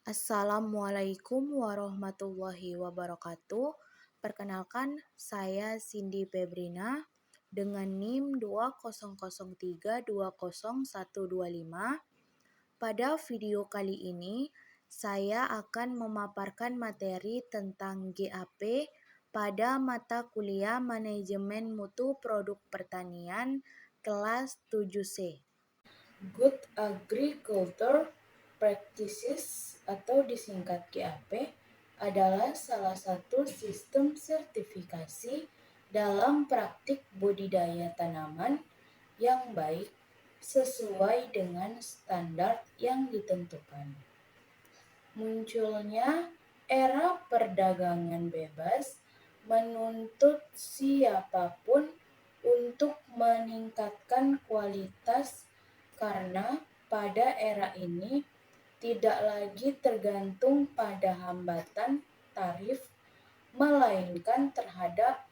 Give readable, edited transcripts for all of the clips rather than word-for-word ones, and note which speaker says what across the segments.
Speaker 1: Assalamualaikum warahmatullahi wabarakatuh. Perkenalkan, saya Cindy Febrina dengan NIM 200320125. Pada video kali ini, saya akan memaparkan materi tentang GAP pada mata kuliah Manajemen Mutu Produk Pertanian kelas 7C. Good Agriculture Practices atau disingkat GAP adalah salah satu sistem sertifikasi dalam praktik budidaya tanaman yang baik sesuai dengan standar yang ditentukan. Munculnya era perdagangan bebas menuntut siapapun untuk meningkatkan kualitas karena pada era ini tidak lagi tergantung pada hambatan tarif, melainkan terhadap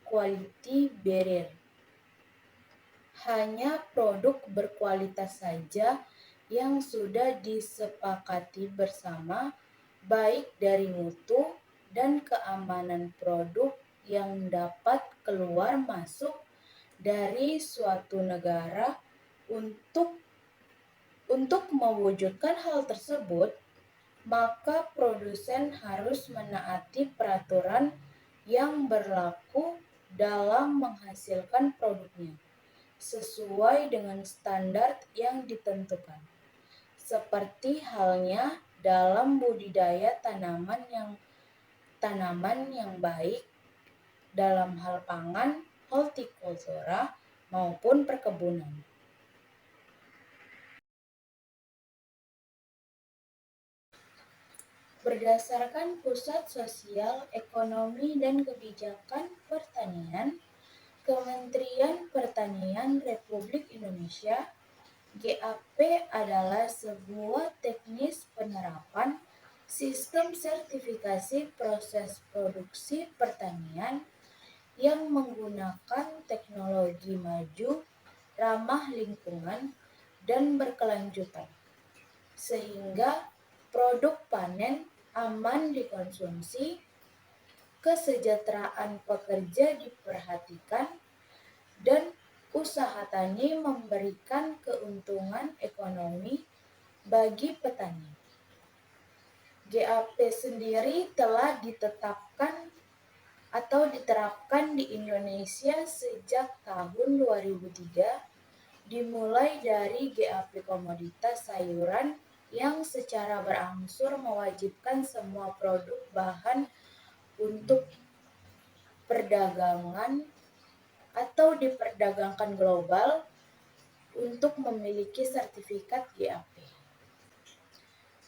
Speaker 1: quality barrier. Hanya produk berkualitas saja yang sudah disepakati bersama, baik dari mutu dan keamanan produk yang dapat keluar masuk dari suatu negara. Untuk mewujudkan hal tersebut, maka produsen harus menaati peraturan yang berlaku dalam menghasilkan produknya sesuai dengan standar yang ditentukan. Seperti halnya dalam budidaya tanaman yang baik dalam hal pangan, hortikultura maupun perkebunan. Berdasarkan Pusat Sosial, Ekonomi dan Kebijakan Pertanian, Kementerian Pertanian Republik Indonesia, GAP adalah sebuah teknis penerapan sistem sertifikasi proses produksi pertanian yang menggunakan teknologi maju, ramah lingkungan, dan berkelanjutan, sehingga produk panen aman dikonsumsi, kesejahteraan pekerja diperhatikan, dan usaha tani memberikan keuntungan ekonomi bagi petani. GAP sendiri telah diterapkan di Indonesia sejak tahun 2003, dimulai dari GAP komoditas sayuran yang secara berangsur mewajibkan semua produk bahan untuk perdagangan atau diperdagangkan global untuk memiliki sertifikat GAP.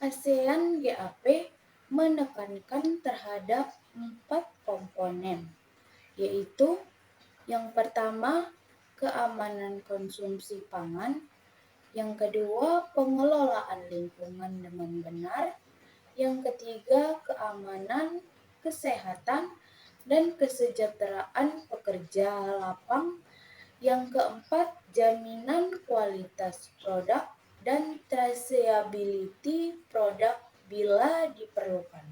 Speaker 1: ASEAN GAP menekankan terhadap 4 komponen, yaitu yang pertama, keamanan konsumsi pangan, yang kedua, pengelolaan lingkungan dengan benar, yang ketiga, keamanan, kesehatan, dan kesejahteraan pekerja lapang, yang keempat, jaminan kualitas produk dan traceability produk bila diperlukan,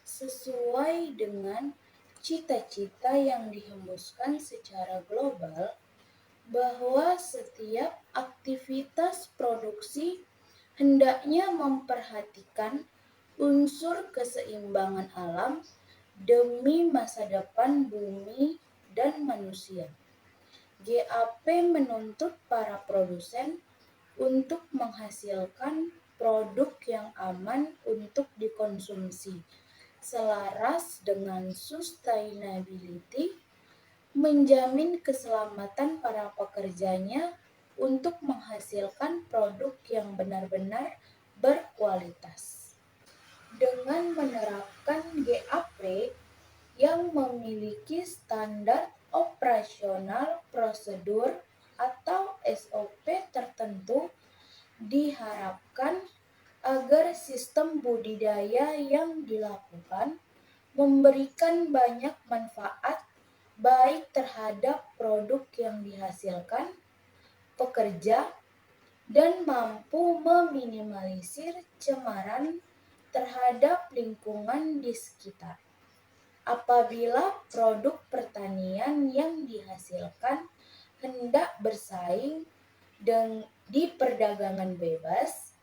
Speaker 1: sesuai dengan cita-cita yang dihembuskan secara global bahwa setiap aktivitas produksi hendaknya memperhatikan unsur keseimbangan alam demi masa depan bumi dan manusia. GAP menuntut para produsen untuk menghasilkan produk yang aman untuk dikonsumsi, selaras dengan sustainability, menjamin keselamatan para pekerjanya untuk menghasilkan produk yang benar-benar berkualitas. Dengan menerapkan GAP yang memiliki standar operasional prosedur atau SOP tertentu, diharapkan agar sistem budidaya yang dilakukan memberikan banyak manfaat baik terhadap produk yang dihasilkan, pekerja, dan mampu meminimalisir cemaran terhadap lingkungan di sekitar. Apabila produk pertanian yang dihasilkan hendak bersaing di perdagangan bebas,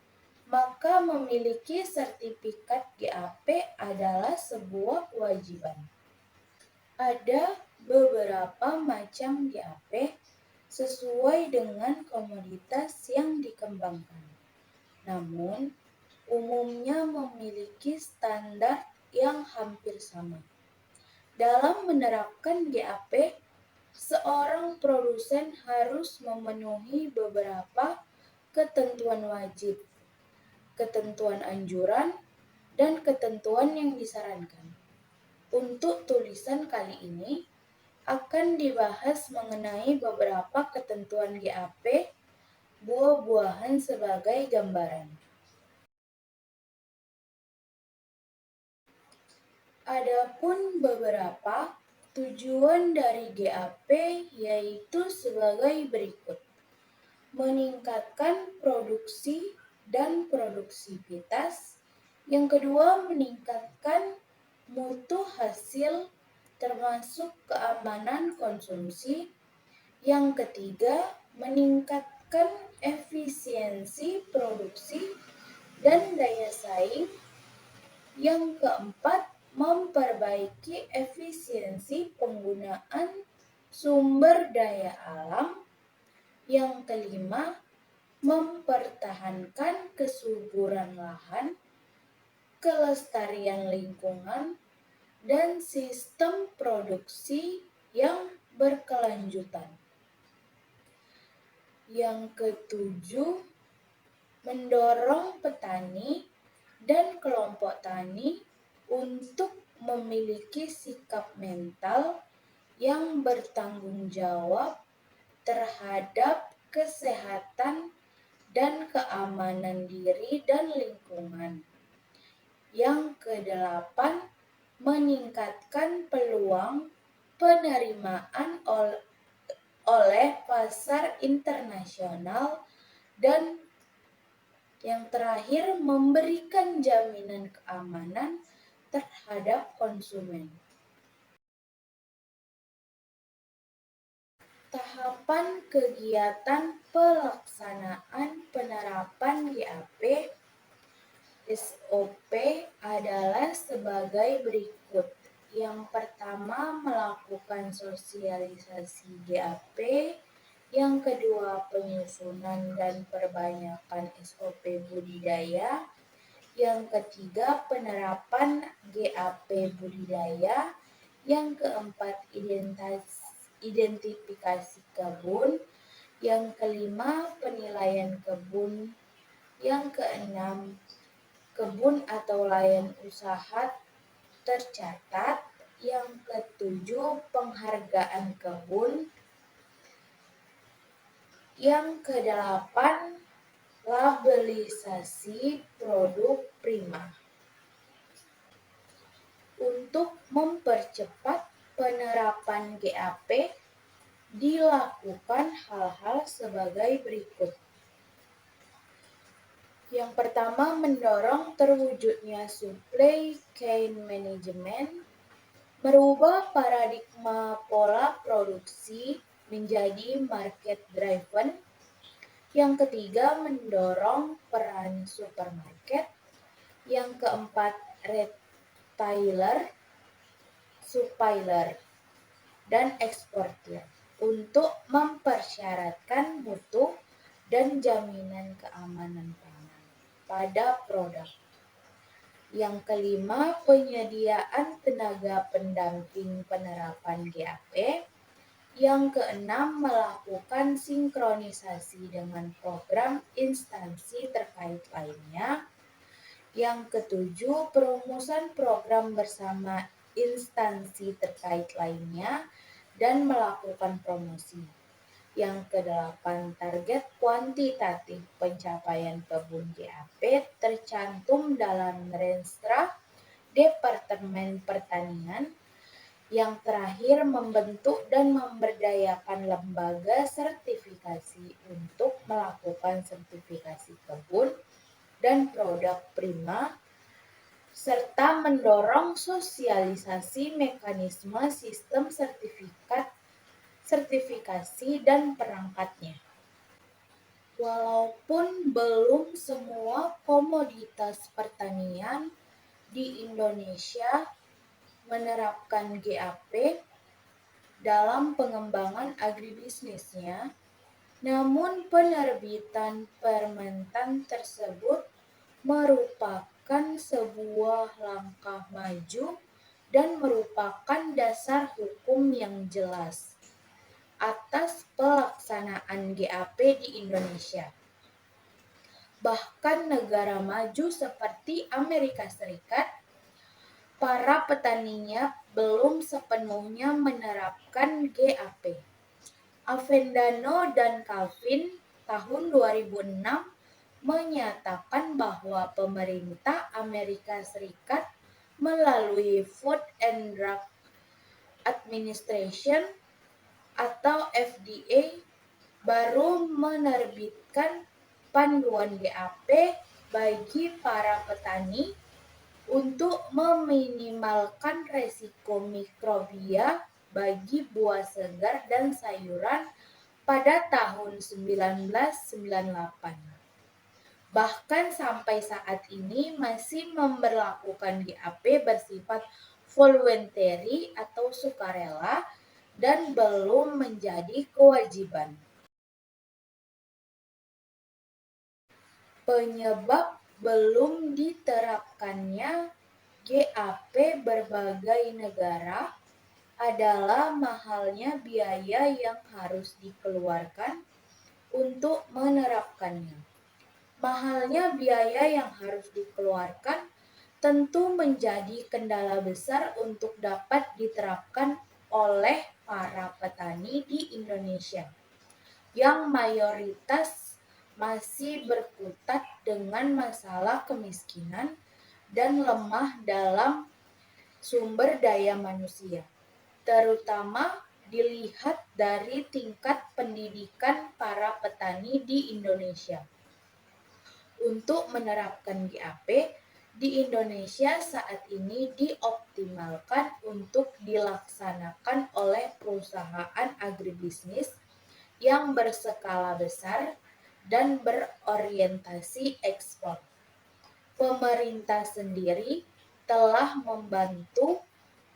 Speaker 1: maka memiliki sertifikat GAP adalah sebuah kewajiban. Ada beberapa macam GAP sesuai dengan komoditas yang dikembangkan. Namun, umumnya memiliki standar yang hampir sama. Dalam menerapkan GAP, seorang produsen harus memenuhi beberapa ketentuan wajib, ketentuan anjuran, dan ketentuan yang disarankan. Untuk tulisan kali ini akan dibahas mengenai beberapa ketentuan GAP, buah-buahan sebagai gambaran. Adapun beberapa tujuan dari GAP yaitu sebagai berikut. Meningkatkan produksi dan produktivitas. Yang kedua, meningkatkan mutu hasil termasuk keamanan konsumsi. Yang ketiga, meningkatkan efisiensi produksi dan daya saing. Yang keempat, memperbaiki efisiensi penggunaan sumber daya alam. Yang kelima, mempertahankan kesuburan lahan, kelestarian lingkungan, dan sistem produksi yang berkelanjutan. Yang ketujuh, mendorong petani dan kelompok tani untuk memiliki sikap mental yang bertanggung jawab terhadap kesehatan dan keamanan diri dan lingkungan. Yang kedelapan, meningkatkan peluang penerimaan oleh pasar internasional, dan yang terakhir, memberikan jaminan keamanan terhadap konsumen. Tahapan kegiatan pelaksanaan penerapan GAP SOP adalah sebagai berikut. Yang pertama, melakukan sosialisasi GAP. Yang kedua, penyusunan dan perbanyakan SOP budidaya. Yang ketiga, penerapan GAP budidaya. Yang keempat, identifikasi kebun. Yang kelima, penilaian kebun. Yang keenam, kebun atau layan usaha tercatat. Yang ketujuh, penghargaan kebun. Yang kedelapan, labelisasi produk prima. Untuk mempercepat penerapan GAP, dilakukan hal-hal sebagai berikut. Yang pertama, mendorong terwujudnya supply chain management, merubah paradigma pola produksi menjadi market driven. Yang ketiga, mendorong peran supermarket. Yang keempat, retailer, supplier, dan eksportir untuk mempersyaratkan mutu dan jaminan keamanan pangan pada produk. Yang kelima, penyediaan tenaga pendamping penerapan GAP. Yang keenam, melakukan sinkronisasi dengan program instansi terkait lainnya. Yang ketujuh, perumusan program bersama instansi terkait lainnya dan melakukan promosi. Yang kedelapan, target kuantitatif pencapaian kebun GAP tercantum dalam Renstra Departemen Pertanian. Yang terakhir, membentuk dan memberdayakan lembaga sertifikasi untuk melakukan sertifikasi kebun dan produk prima serta mendorong sosialisasi mekanisme sistem sertifikasi dan perangkatnya. Walaupun belum semua komoditas pertanian di Indonesia menerapkan GAP dalam pengembangan agribisnisnya, namun penerbitan Permentan tersebut merupakan sebuah langkah maju dan merupakan dasar hukum yang jelas atas pelaksanaan GAP di Indonesia. Bahkan negara maju seperti Amerika Serikat, para petaninya belum sepenuhnya menerapkan GAP. Avendano dan Calvin tahun 2006 menyatakan bahwa pemerintah Amerika Serikat melalui Food and Drug Administration atau FDA baru menerbitkan panduan GAP bagi para petani untuk meminimalkan resiko mikrobia bagi buah segar dan sayuran pada tahun 1998. Bahkan sampai saat ini masih memberlakukan GAP bersifat voluntary atau sukarela dan belum menjadi kewajiban. Penyebab belum diterapkannya GAP berbagai negara adalah mahalnya biaya yang harus dikeluarkan untuk menerapkannya. Mahalnya biaya yang harus dikeluarkan tentu menjadi kendala besar untuk dapat diterapkan oleh para petani di Indonesia, yang mayoritas masih berkutat dengan masalah kemiskinan dan lemah dalam sumber daya manusia, terutama dilihat dari tingkat pendidikan para petani di Indonesia. Untuk menerapkan GAP di Indonesia saat ini dioptimalkan untuk dilaksanakan oleh perusahaan agribisnis yang berskala besar dan berorientasi ekspor. Pemerintah sendiri telah membantu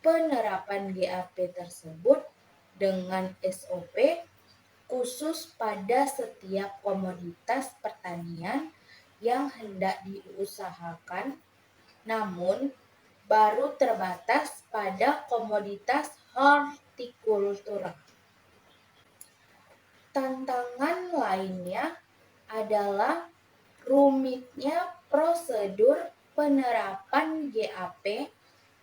Speaker 1: penerapan GAP tersebut dengan SOP khusus pada setiap komoditas pertanian yang hendak diusahakan, namun baru terbatas pada komoditas hortikultura. Tantangan lainnya adalah rumitnya prosedur penerapan GAP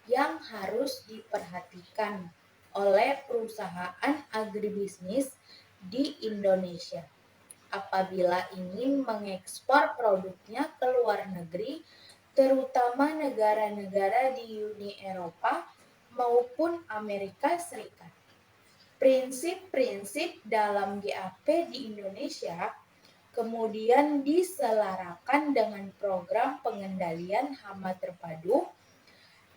Speaker 1: yang harus diperhatikan oleh perusahaan agribisnis di Indonesia apabila ingin mengekspor produknya ke luar negeri, terutama negara-negara di Uni Eropa maupun Amerika Serikat. Prinsip-prinsip dalam GAP di Indonesia kemudian diselarakan dengan program pengendalian hama terpadu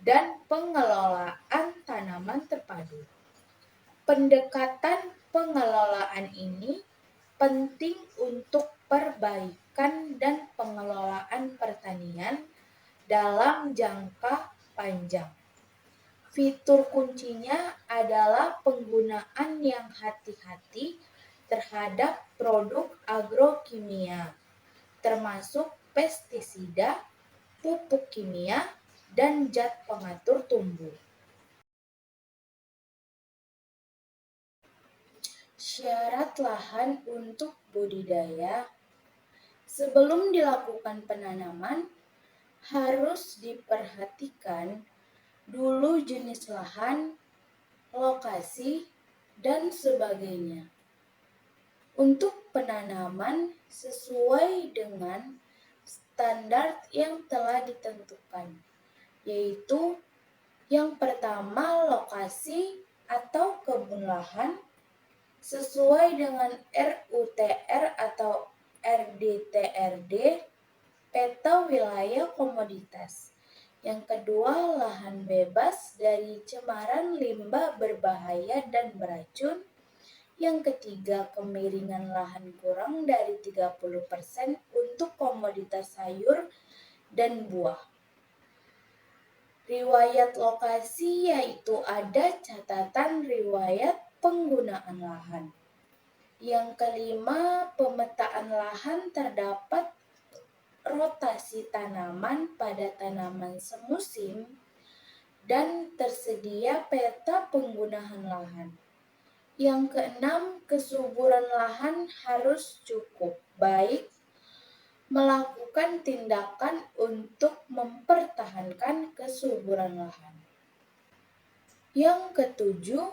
Speaker 1: dan pengelolaan tanaman terpadu. Pendekatan pengelolaan ini penting untuk perbaikan dan pengelolaan pertanian dalam jangka panjang. Fitur kuncinya adalah penggunaan yang hati-hati terhadap produk agrokimia, termasuk pestisida, pupuk kimia, dan zat pengatur tumbuh. Syarat lahan untuk budidaya. Sebelum dilakukan penanaman, harus diperhatikan dulu jenis lahan, lokasi, dan sebagainya. Untuk penanaman sesuai dengan standar yang telah ditentukan, yaitu yang pertama lokasi atau kebun lahan sesuai dengan RUTR atau RDTRD, peta wilayah komoditas. Yang kedua, lahan bebas dari cemaran limbah berbahaya dan beracun. Yang ketiga, kemiringan lahan kurang dari 30% untuk komoditas sayur dan buah. Riwayat lokasi yaitu ada catatan riwayat penggunaan lahan. Yang kelima, pemetaan lahan terdapat rotasi tanaman pada tanaman semusim dan tersedia peta penggunaan lahan. Yang keenam, kesuburan lahan harus cukup baik, melakukan tindakan untuk mempertahankan kesuburan lahan. Yang ketujuh,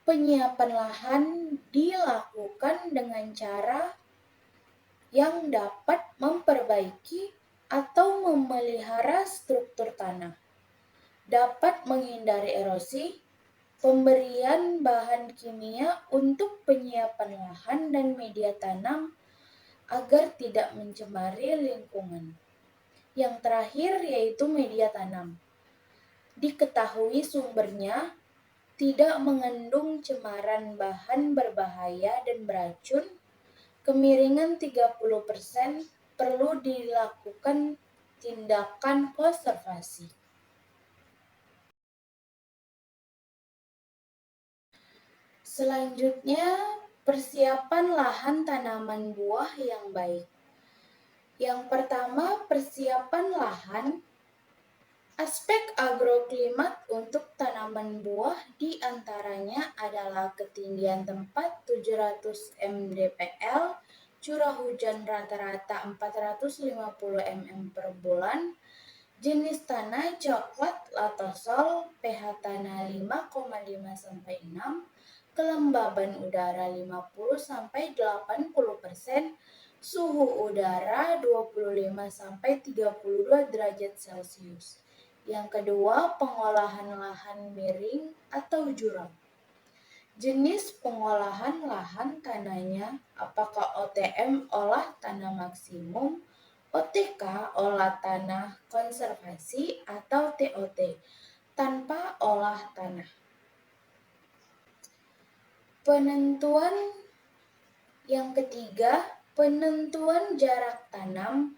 Speaker 1: penyiapan lahan dilakukan dengan cara yang dapat memperbaiki atau memelihara struktur tanah, dapat menghindari erosi, pemberian bahan kimia untuk penyiapan lahan dan media tanam agar tidak mencemari lingkungan. Yang terakhir yaitu media tanam. Diketahui sumbernya tidak mengandung cemaran bahan berbahaya dan beracun, kemiringan 30% perlu dilakukan tindakan konservasi. Selanjutnya, persiapan lahan tanaman buah yang baik. Yang pertama, persiapan lahan. Aspek agroklimat untuk tanaman buah diantaranya adalah ketinggian tempat 700 mdpl, curah hujan rata-rata 450 mm per bulan, jenis tanah coklat latosol, pH tanah 5,5-6, kelembaban udara 50-80%, suhu udara 25-32 derajat Celcius. Yang kedua, pengolahan lahan miring atau jurang. Jenis pengolahan lahan tanahnya, apakah OTM olah tanah maksimum, OTK olah tanah konservasi, atau TOT tanpa olah tanah. Penentuan yang ketiga, penentuan jarak tanam.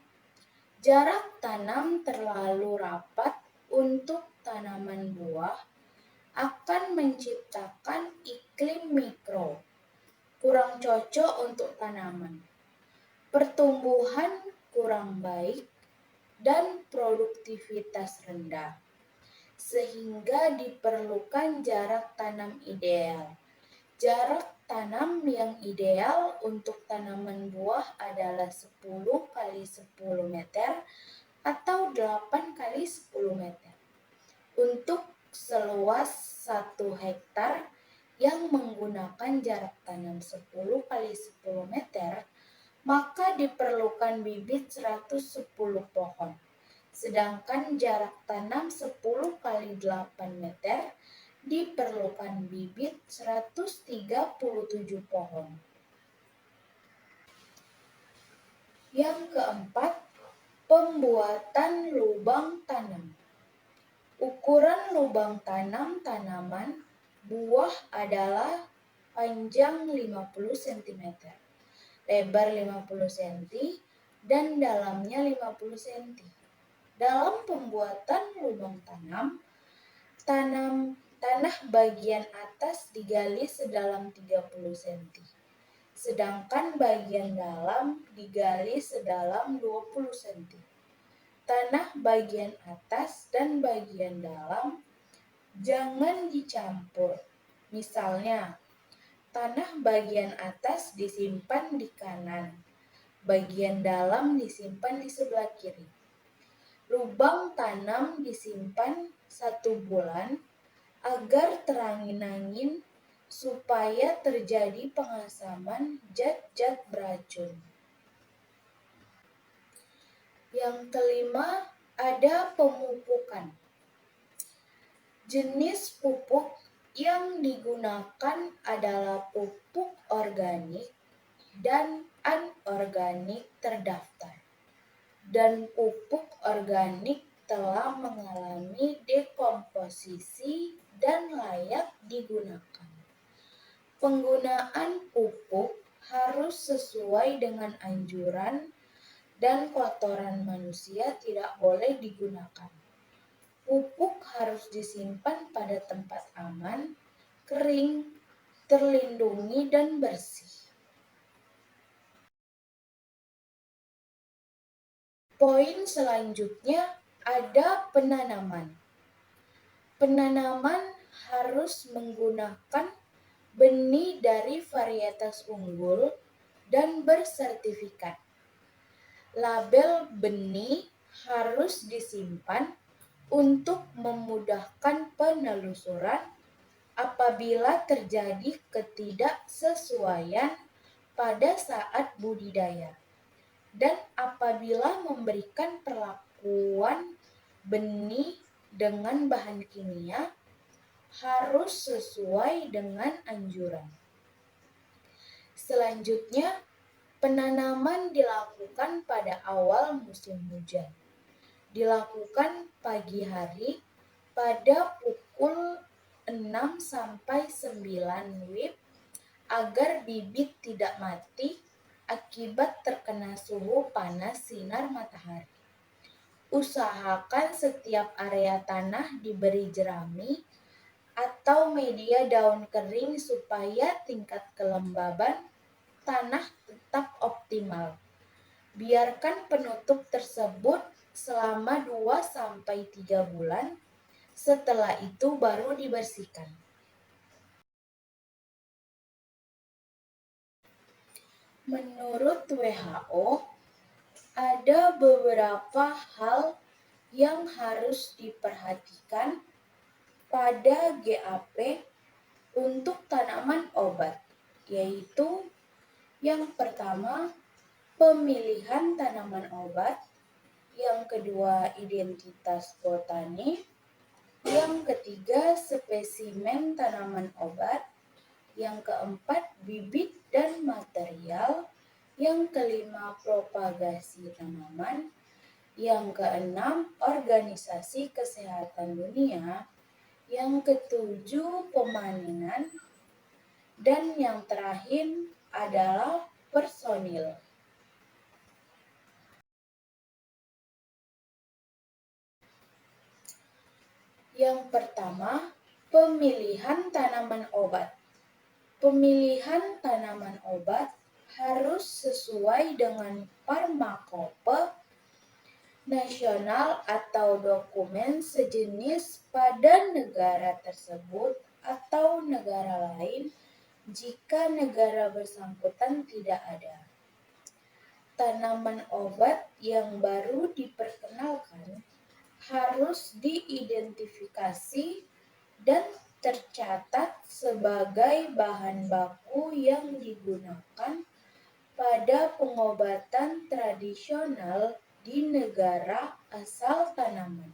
Speaker 1: Jarak tanam terlalu rapat untuk tanaman buah akan menciptakan iklim mikro kurang cocok untuk tanaman, pertumbuhan kurang baik, dan produktivitas rendah, sehingga diperlukan jarak tanam ideal. Jarak tanam yang ideal untuk tanaman buah adalah 10 x 10 meter atau 8 x 10 meter. Untuk seluas 1 hektar yang menggunakan jarak tanam 10 x 10 meter, maka diperlukan bibit 110 pohon. Sedangkan jarak tanam 10 x 8 meter diperlukan bibit 137 pohon. Yang keempat, pembuatan lubang tanam. Ukuran lubang tanam tanaman buah adalah panjang 50 cm, lebar 50 cm, dan dalamnya 50 cm. Dalam pembuatan lubang tanam, tanah bagian atas digali sedalam 30 cm, sedangkan bagian dalam digali sedalam 20 cm. Tanah bagian atas dan bagian dalam jangan dicampur. Misalnya, tanah bagian atas disimpan di kanan, bagian dalam disimpan di sebelah kiri. Lubang tanam disimpan 1 bulan agar terangin-angin supaya terjadi pengasaman zat-zat beracun. Yang kelima, ada pemupukan. Jenis pupuk yang digunakan adalah pupuk organik dan anorganik terdaftar, dan pupuk organik telah mengalami dekomposisi dan layak digunakan. Penggunaan pupuk harus sesuai dengan anjuran dan kotoran manusia tidak boleh digunakan. Pupuk harus disimpan pada tempat aman, kering, terlindungi, dan bersih. Poin selanjutnya ada penanaman. Penanaman harus menggunakan benih dari varietas unggul dan bersertifikat. Label benih harus disimpan untuk memudahkan penelusuran apabila terjadi ketidaksesuaian pada saat budidaya dan apabila memberikan perlakuan benih dengan bahan kimia harus sesuai dengan anjuran. Selanjutnya, penanaman dilakukan pada awal musim hujan. Dilakukan pagi hari pada pukul 6 sampai 9 WIB agar bibit tidak mati akibat terkena suhu panas sinar matahari. Usahakan setiap area tanah diberi jerami atau media daun kering supaya tingkat kelembaban tanah tetap optimal. Biarkan penutup tersebut selama 2-3 bulan, setelah itu baru dibersihkan. Menurut WHO, ada beberapa hal yang harus diperhatikan pada GAP untuk tanaman obat, yaitu yang pertama, pemilihan tanaman obat, yang kedua, identitas botani, yang ketiga, spesimen tanaman obat, yang keempat, bibit dan material, yang kelima, propagasi tanaman, yang keenam, organisasi kesehatan dunia, yang ketujuh, pemanenan, dan yang terakhir adalah personil. Yang pertama, pemilihan tanaman obat. Pemilihan tanaman obat harus sesuai dengan farmakope nasional atau dokumen sejenis pada negara tersebut atau negara lain jika negara bersangkutan tidak ada. Tanaman obat yang baru diperkenalkan harus diidentifikasi dan tercatat sebagai bahan baku yang digunakan pada pengobatan tradisional di negara asal tanaman.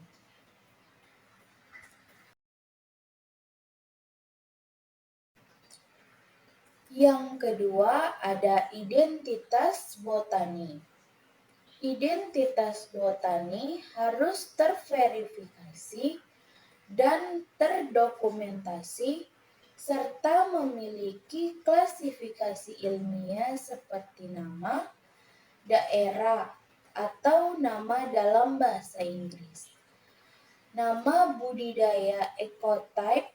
Speaker 1: Yang kedua ada identitas botani. Identitas botani harus terverifikasi dan terdokumentasi serta memiliki klasifikasi ilmiah seperti nama, daerah, atau nama dalam bahasa Inggris. Nama budidaya ekotype,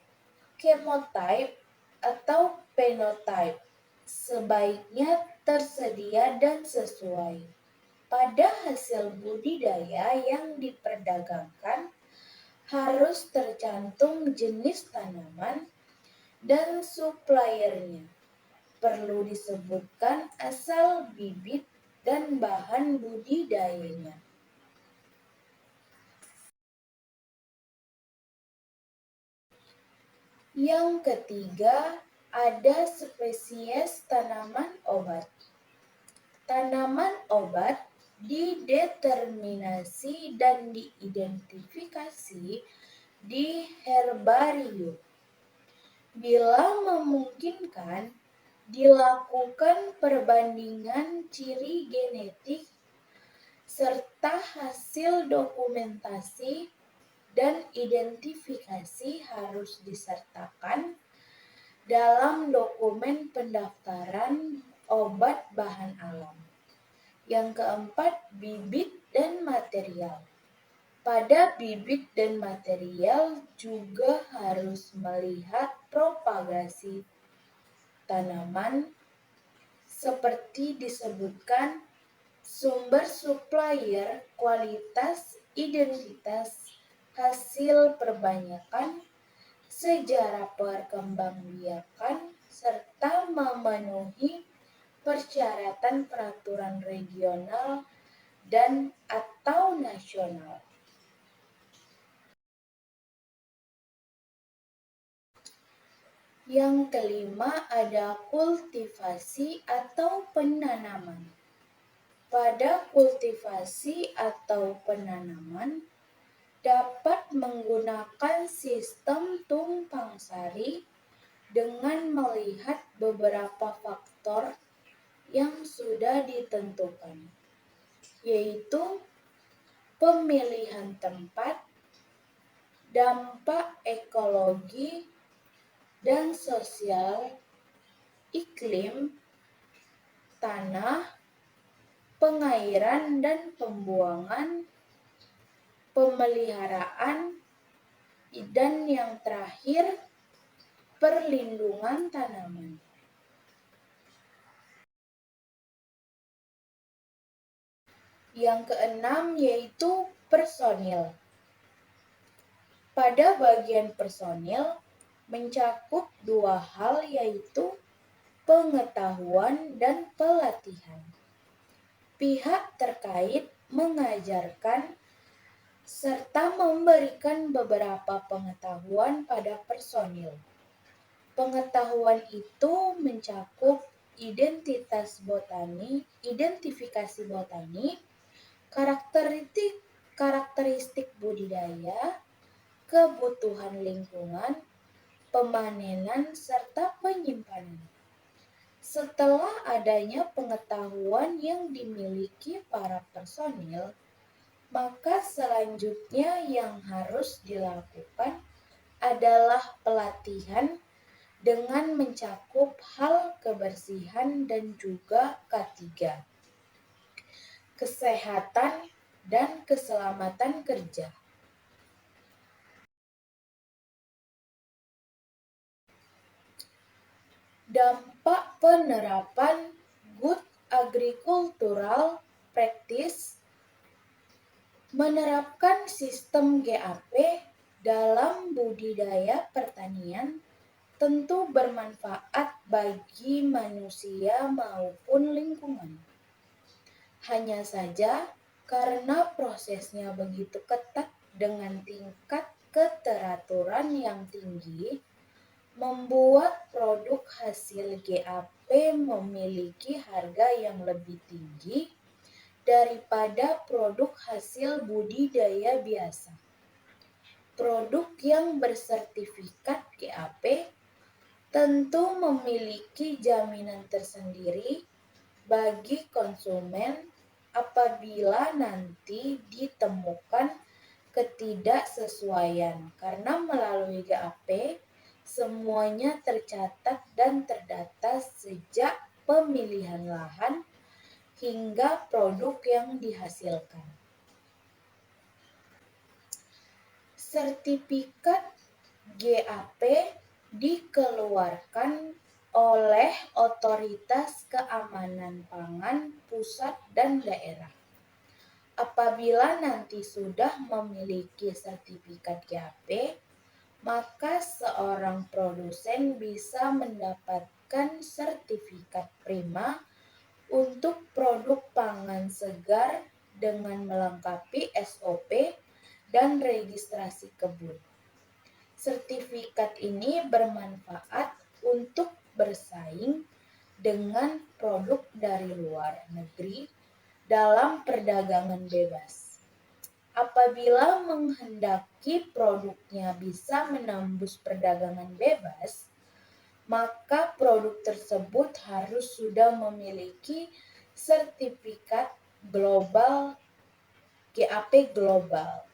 Speaker 1: chemotype, atau phenotype sebaiknya tersedia dan sesuai pada hasil budidaya yang diperdagangkan. Harus tercantum jenis tanaman dan suppliernya. Perlu disebutkan asal bibit dan bahan budidayanya. Yang ketiga, ada spesies tanaman obat. Tanaman obat dideterminasi dan diidentifikasi di herbarium. Bila memungkinkan, dilakukan perbandingan ciri genetik serta hasil dokumentasi dan identifikasi harus disertakan dalam dokumen pendaftaran obat bahan alam. Yang keempat, bibit dan material. Pada bibit dan material juga harus melihat propagasi tanaman seperti disebutkan sumber supplier, kualitas, identitas, hasil perbanyakan, sejarah perkembangbiakan, serta memenuhi persyaratan peraturan regional dan atau nasional. Yang kelima ada kultivasi atau penanaman. Pada kultivasi atau penanaman dapat menggunakan sistem tumpang sari dengan melihat beberapa faktor yang sudah ditentukan, yaitu pemilihan tempat, dampak ekologi dan sosial, iklim, tanah, pengairan dan pembuangan, pemeliharaan, dan yang terakhir, perlindungan tanaman. Yang keenam yaitu personil. Pada bagian personil mencakup dua hal yaitu pengetahuan dan pelatihan. Pihak terkait mengajarkan serta memberikan beberapa pengetahuan pada personil. Pengetahuan itu mencakup identifikasi botani, karakteristik budidaya, kebutuhan lingkungan, pemanenan, serta penyimpanan. Setelah adanya pengetahuan yang dimiliki para personil, maka selanjutnya yang harus dilakukan adalah pelatihan dengan mencakup hal kebersihan dan juga K3, kesehatan dan keselamatan kerja. Dampak penerapan Good Agricultural Practice menerapkan sistem GAP dalam budidaya pertanian tentu bermanfaat bagi manusia maupun lingkungan. Hanya saja karena prosesnya begitu ketat dengan tingkat keteraturan yang tinggi, membuat produk hasil GAP memiliki harga yang lebih tinggi daripada produk hasil budidaya biasa. Produk yang bersertifikat GAP tentu memiliki jaminan tersendiri bagi konsumen apabila nanti ditemukan ketidaksesuaian, karena melalui GAP semuanya tercatat dan terdata sejak pemilihan lahan hingga produk yang dihasilkan. Sertifikat GAP dikeluarkan oleh Otoritas Keamanan Pangan Pusat dan Daerah. Apabila nanti sudah memiliki sertifikat GAP, maka seorang produsen bisa mendapatkan sertifikat prima untuk produk pangan segar dengan melengkapi SOP dan registrasi kebun. Sertifikat ini bermanfaat untuk bersaing dengan produk dari luar negeri dalam perdagangan bebas. Apabila menghendaki produknya bisa menembus perdagangan bebas, maka produk tersebut harus sudah memiliki sertifikat Global GAP global.